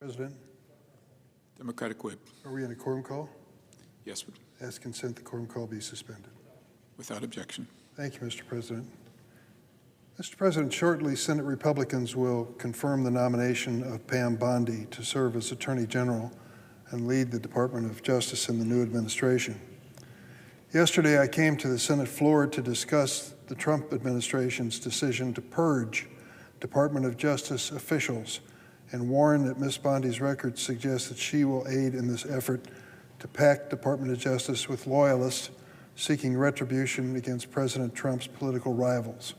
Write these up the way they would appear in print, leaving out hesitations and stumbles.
President, Democratic Whip. are we in a quorum call? Yes, Ask consent the quorum call be suspended. without objection. Thank you, Mr. President. Mr. President, shortly, Senate Republicans will confirm the nomination of Pam Bondi to serve as Attorney General and lead the Department of Justice in the new administration. Yesterday, I came to the Senate floor to discuss the Trump administration's decision to purge Department of Justice officials and warn that Ms. Bondi's record suggests that she will aid in this effort to pack Department of Justice with loyalists seeking retribution against President Trump's political rivals.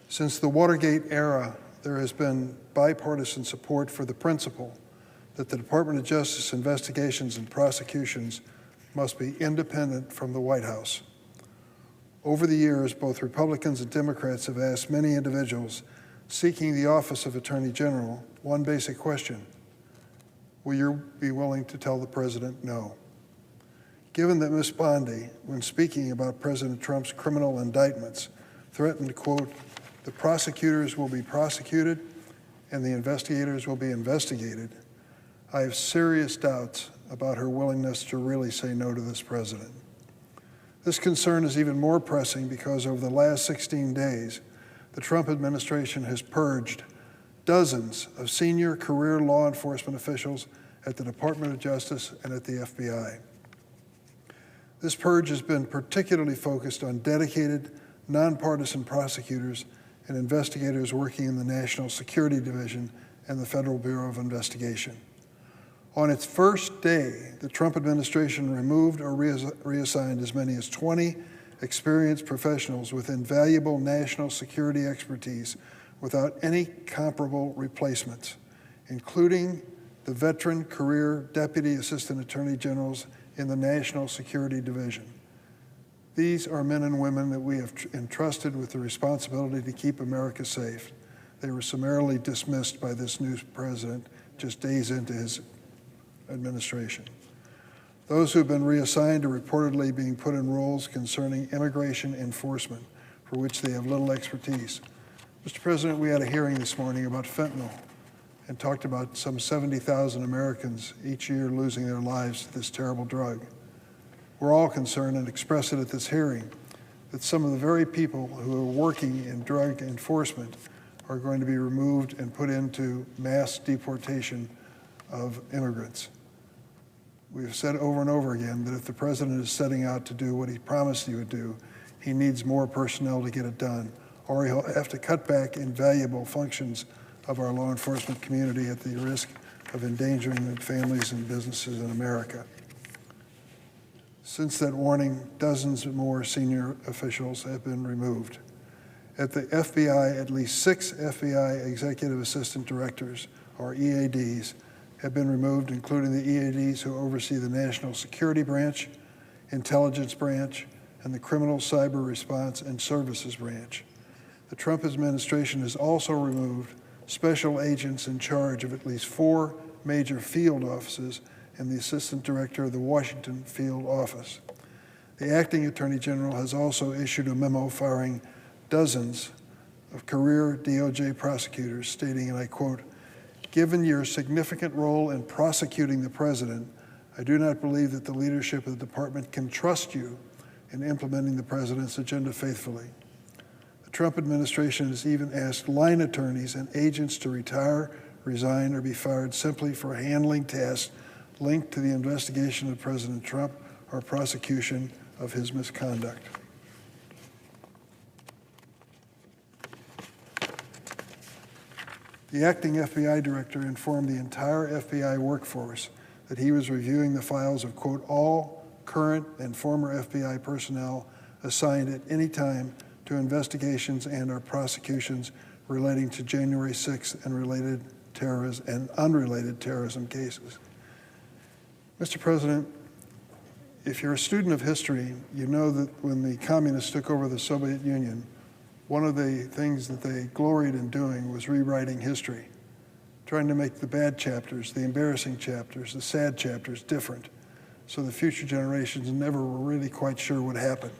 Since the Watergate era, there has been bipartisan support for the principle that the Department of Justice investigations and prosecutions must be independent from the White House. Over the years, both Republicans and Democrats have asked many individuals seeking the office of Attorney General one basic question: will you be willing to tell the President no? Given that Ms. Bondi, when speaking about President Trump's criminal indictments, threatened, quote, "the prosecutors will be prosecuted and the investigators will be investigated," I have serious doubts about her willingness to really say no to this president. This concern is even more pressing because over the last 16 days, the Trump administration has purged dozens of senior career law enforcement officials at the Department of Justice and at the FBI. This purge has been particularly focused on dedicated, nonpartisan prosecutors and investigators working in the National Security Division and the Federal Bureau of Investigation. On its first day, the Trump administration removed or reassigned as many as 20 experienced professionals with invaluable national security expertise without any comparable replacements, including the veteran career Deputy Assistant Attorney Generals in the National Security Division. These are men and women that we have entrusted with the responsibility to keep America safe. They were summarily dismissed by this new president just days into his administration. Those who have been reassigned are reportedly being put in roles concerning immigration enforcement, for which they have little expertise. Mr. President, we had a hearing this morning about fentanyl and talked about some 70,000 Americans each year losing their lives to this terrible drug. We're all concerned and expressed it at this hearing that some of the very people who are working in drug enforcement are going to be removed and put into mass deportation of immigrants. We've said over and over again that if the president is setting out to do what he promised he would do, he needs more personnel to get it done, or he'll have to cut back invaluable functions of our law enforcement community at the risk of endangering the families and businesses in America. Since that warning, dozens more senior officials have been removed. At the FBI, at least 6 FBI executive assistant directors, or EADs, have been removed, including the EADs who oversee the National Security Branch, Intelligence Branch, and the Criminal Cyber Response and Services Branch. The Trump administration has also removed special agents in charge of at least 4 major field offices and the assistant director of the Washington field office. The acting attorney general has also issued a memo firing dozens of career DOJ prosecutors, stating, and I quote, "Given your significant role in prosecuting the president, I do not believe that the leadership of the department can trust you in implementing the president's agenda faithfully." The Trump administration has even asked line attorneys and agents to retire, resign, or be fired simply for handling tasks linked to the investigation of President Trump or prosecution of his misconduct. The acting FBI director informed the entire FBI workforce that he was reviewing the files of, quote, "all current and former FBI personnel assigned at any time to investigations and or prosecutions relating to January 6th and related terrorism and unrelated terrorism cases." Mr. President, if you're a student of history, you know that when the communists took over the Soviet Union, one of the things that they gloried in doing was rewriting history, trying to make the bad chapters, the embarrassing chapters, the sad chapters different, so the future generations never were really quite sure what happened.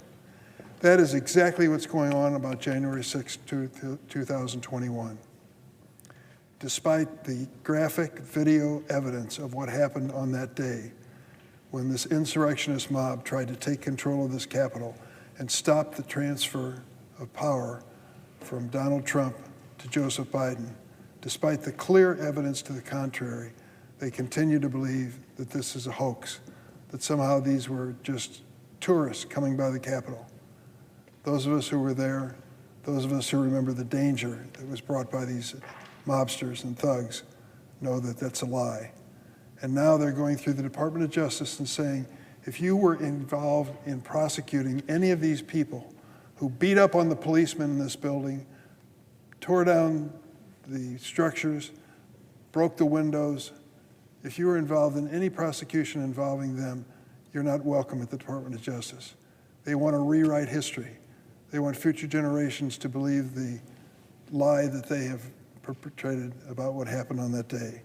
That is exactly what's going on about January 6, 2021. despite the graphic video evidence of what happened on that day when this insurrectionist mob tried to take control of this Capitol and stop the transfer of power from Donald Trump to Joseph Biden. Despite the clear evidence to the contrary, they continue to believe that this is a hoax, that somehow these were just tourists coming by the Capitol. Those of us who were there, those of us who remember the danger that was brought by these mobsters and thugs, know that that's a lie. And now they're going through the Department of Justice and saying, if you were involved in prosecuting any of these people who beat up on the policemen in this building, tore down the structures, broke the windows, if you were involved in any prosecution involving them, you're not welcome at the Department of Justice. They want to rewrite history. They want future generations to believe the lie that they have perpetrated about what happened on that day.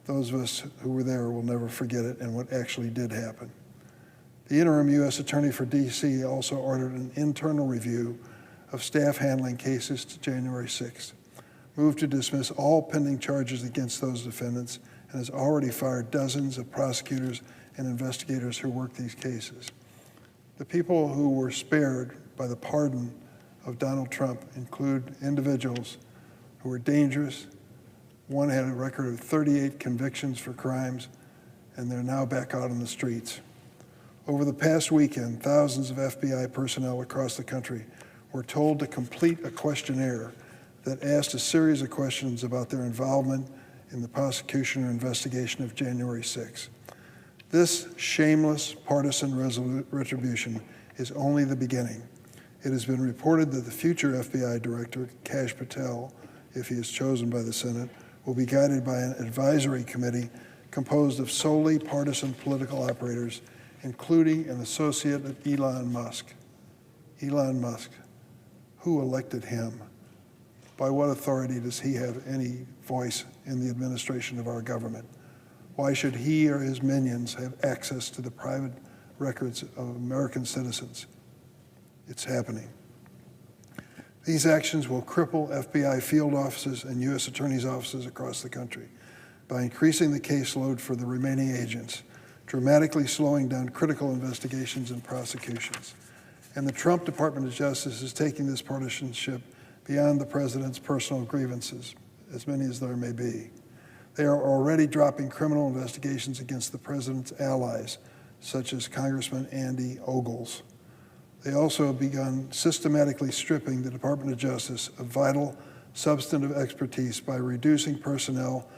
Those of us who were there will never forget it and what actually did happen. The interim U.S. Attorney for D.C. also ordered an internal review of staff handling cases to January 6th, moved to dismiss all pending charges against those defendants, and has already fired dozens of prosecutors and investigators who worked these cases. The people who were spared by the pardon of Donald Trump include individuals who were dangerous. One had a record of 38 convictions for crimes, and they're now back out on the streets. Over the past weekend, thousands of FBI personnel across the country were told to complete a questionnaire that asked a series of questions about their involvement in the prosecution or investigation of January 6th. This shameless partisan retribution is only the beginning. It has been reported that the future FBI director, Kash Patel, if he is chosen by the Senate, will be guided by an advisory committee composed of solely partisan political operators, including an associate of Elon Musk. Elon Musk, who elected him? By what authority does he have any voice in the administration of our government? Why should he or his minions have access to the private records of American citizens? It's happening. These actions will cripple FBI field offices and U.S. attorneys' offices across the country by increasing the caseload for the remaining agents, dramatically slowing down critical investigations and prosecutions. And the Trump Department of Justice is taking this partisanship beyond the president's personal grievances, as many as there may be. They are already dropping criminal investigations against the president's allies, such as Congressman Andy Ogles. They also have begun systematically stripping the Department of Justice of vital substantive expertise by reducing personnel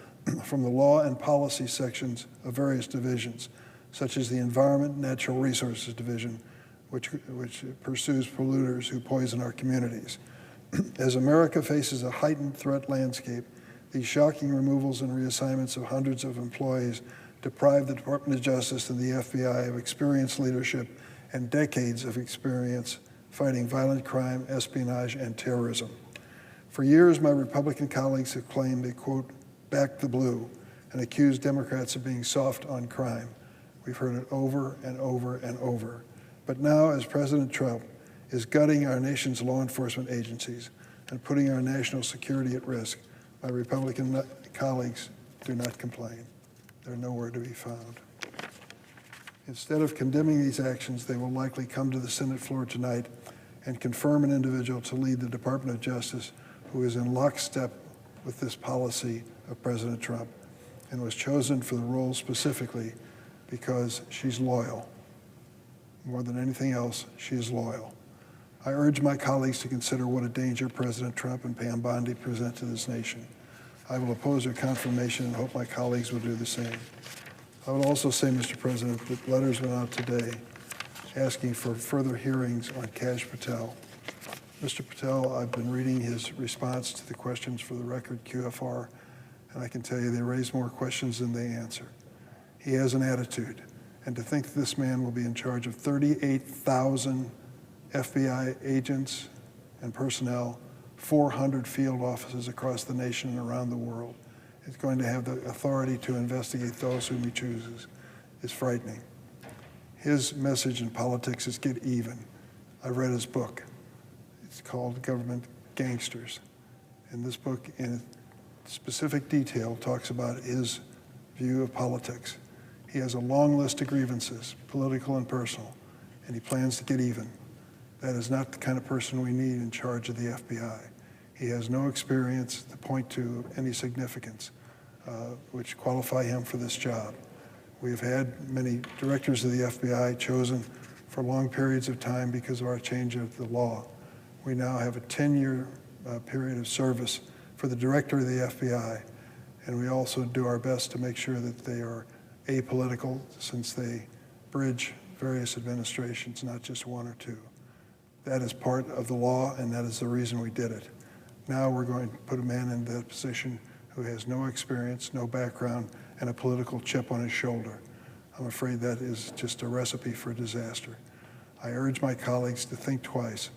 from the law and policy sections of various divisions, such as the Environment and Natural Resources Division, which pursues polluters who poison our communities. As America faces a heightened threat landscape, these shocking removals and reassignments of hundreds of employees deprive the Department of Justice and the FBI of experienced leadership and decades of experience fighting violent crime, espionage, and terrorism. For years, my Republican colleagues have claimed they, quote, backed the blue and accused Democrats of being soft on crime. We've heard it over and over and over. But now, as President Trump is gutting our nation's law enforcement agencies and putting our national security at risk, my Republican colleagues do not complain. They're nowhere to be found. Instead of condemning these actions, they will likely come to the Senate floor tonight and confirm an individual to lead the Department of Justice who is in lockstep with this policy of President Trump and was chosen for the role specifically because she's loyal. More than anything else, she is loyal. I urge my colleagues to consider what a danger President Trump and Pam Bondi present to this nation. I will oppose their confirmation and hope my colleagues will do the same. I would also say, Mr. President, that letters went out today asking for further hearings on Kash Patel. Mr. Patel, I've been reading his response to the questions for the record QFR, and I can tell you they raise more questions than they answer. He has an attitude, and to think that this man will be in charge of 38,000 FBI agents and personnel, 400 field offices across the nation and around the world, is going to have the authority to investigate those whom he chooses, is frightening. His message in politics is get even. I read his book. It's called Government Gangsters. In this book, specific detail talks about his view of politics. He has a long list of grievances, political and personal, and he plans to get even. That is not the kind of person we need in charge of the FBI. He has no experience to point to any significance which qualify him for this job. We have had many directors of the FBI chosen for long periods of time because of our change of the law. We now have a 10-year period of service for the director of the FBI, and we also do our best to make sure that they are apolitical, since they bridge various administrations, not just one or two. That is part of the law, and that is the reason we did it. Now we're going to put a man in that position who has no experience, no background, and a political chip on his shoulder. I'm afraid that is just a recipe for disaster. I urge my colleagues to think twice